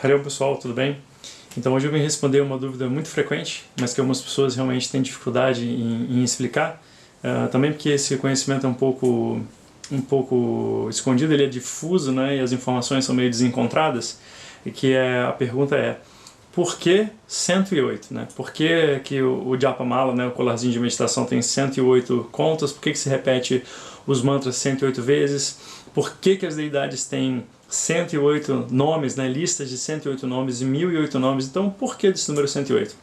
Valeu pessoal, tudo bem? Então hoje eu vim responder uma dúvida muito frequente, mas que algumas pessoas realmente têm dificuldade em explicar. Também porque esse conhecimento é um pouco escondido, ele é difuso, né, e as informações são meio desencontradas. E que a pergunta é: por que 108? Né? Por que o Japa Mala, né, o colarzinho de meditação, tem 108 contas? Por que se repete os mantras 108 vezes? Por que as deidades têm 108 nomes, né, listas de 108 nomes e 1008 nomes? Então, por que desse número 108?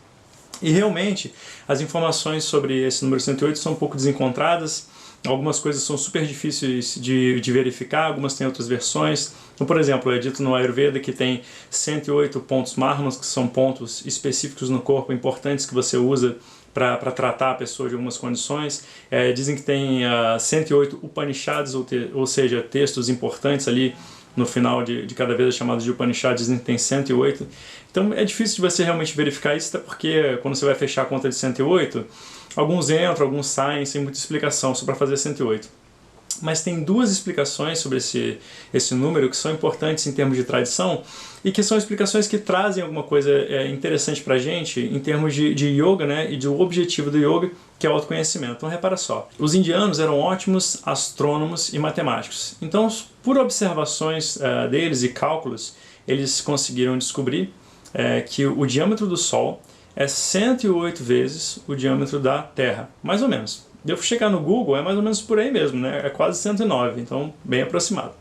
E realmente, as informações sobre esse número 108 são um pouco desencontradas. Algumas coisas são super difíceis de verificar, algumas têm outras versões. Então, por exemplo, é dito no Ayurveda que tem 108 pontos marmas, que são pontos específicos no corpo, importantes, que você usa para tratar a pessoa de algumas condições. Dizem que tem 108 Upanishads, ou seja, textos importantes ali no final de cada vez chamados de Upanishads, dizem que tem 108. Então é difícil de você realmente verificar isso, até porque quando você vai fechar a conta de 108, alguns entram, alguns saem sem muita explicação, só para fazer 108. Mas tem duas explicações sobre esse número que são importantes em termos de tradição e que são explicações que trazem alguma coisa interessante para a gente em termos de yoga, né, e do objetivo do yoga, que é o autoconhecimento. Então repara só, os indianos eram ótimos astrônomos e matemáticos. Então, por observações deles e cálculos, eles conseguiram descobrir que o diâmetro do Sol é 108 vezes o diâmetro da Terra, mais ou menos. Devo checar no Google, é mais ou menos por aí mesmo, né? É quase 109, então bem aproximado.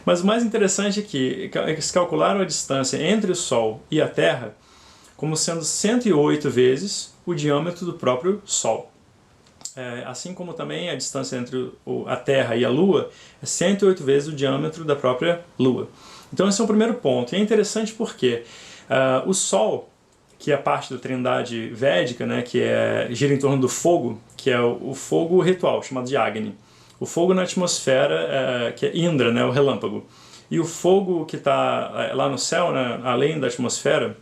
Mas o mais interessante é que eles calcularam a distância entre o Sol e a Terra como sendo 108 vezes o diâmetro do próprio Sol. Assim como também a distância entre a Terra e a Lua é 108 vezes o diâmetro da própria Lua. Então esse é o primeiro ponto. E é interessante porque o Sol, que é a parte da trindade védica, né, que gira em torno do fogo, que é o fogo ritual, chamado de Agni. O fogo na atmosfera, que é Indra, né, o relâmpago. E o fogo que está lá no céu, né, além da atmosfera,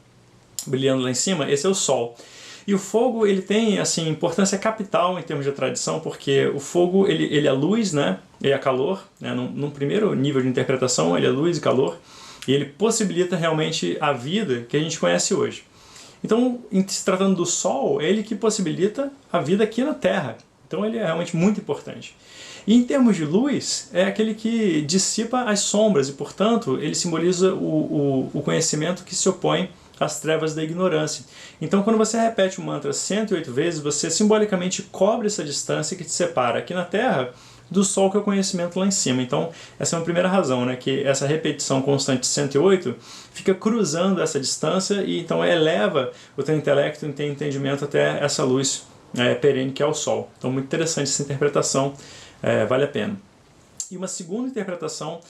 brilhando lá em cima, esse é o Sol. E o fogo, ele tem assim, importância capital em termos de tradição, porque o fogo ele é luz, né, ele é calor, né, num primeiro nível de interpretação, ele é luz e calor, e ele possibilita realmente a vida que a gente conhece hoje. Então, se tratando do Sol, é ele que possibilita a vida aqui na Terra. Então ele é realmente muito importante. E em termos de luz, é aquele que dissipa as sombras e, portanto, ele simboliza o conhecimento que se opõe às trevas da ignorância. Então, quando você repete o mantra 108 vezes, você simbolicamente cobre essa distância que te separa aqui na Terra do Sol, que é o conhecimento lá em cima. Então, essa é uma primeira razão, né, que essa repetição constante de 108 fica cruzando essa distância e então eleva o teu intelecto e teu entendimento até essa luz perene que é o Sol. Então, muito interessante essa interpretação, vale a pena. E uma segunda interpretação,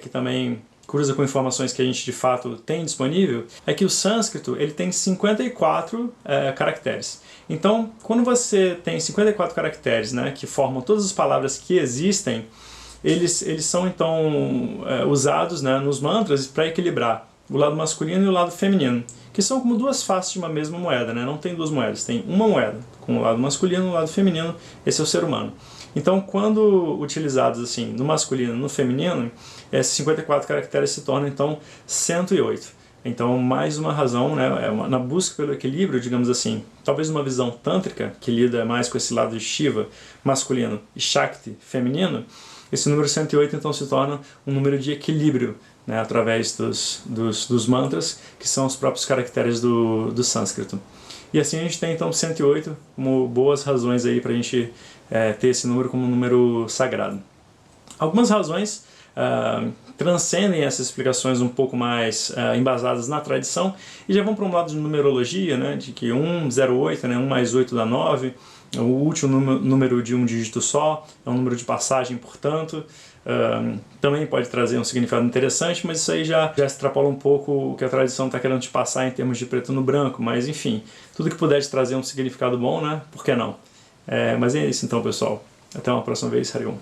que também cruza com informações que a gente de fato tem disponível, é que o sânscrito ele tem 54 caracteres. Então, quando você tem 54 caracteres, né, que formam todas as palavras que existem, eles são então usados, né, nos mantras para equilibrar o lado masculino e o lado feminino, que são como duas faces de uma mesma moeda, né? Não tem duas moedas, tem uma moeda, com o lado masculino e o lado feminino. Esse é o ser humano. Então, quando utilizados assim, no masculino e no feminino, esses 54 caracteres se tornam então 108. Então, mais uma razão, né, na busca pelo equilíbrio, digamos assim, talvez uma visão tântrica, que lida mais com esse lado de Shiva, masculino, e Shakti, feminino, esse número 108 então se torna um número de equilíbrio, né, através dos mantras, que são os próprios caracteres do sânscrito. E assim a gente tem então 108 como boas razões aí para a gente ter esse número como um número sagrado. Algumas razões transcendem essas explicações um pouco mais embasadas na tradição e já vão para um lado de numerologia, né, de que 108, né, 1 mais 8 dá 9, o último número de um dígito só, é um número de passagem, portanto, também pode trazer um significado interessante, mas isso aí já extrapola um pouco o que a tradição está querendo te passar em termos de preto no branco, mas enfim, tudo que puder te trazer um significado bom, né, por que não? Mas é isso então, pessoal. Até uma próxima vez, Hariom.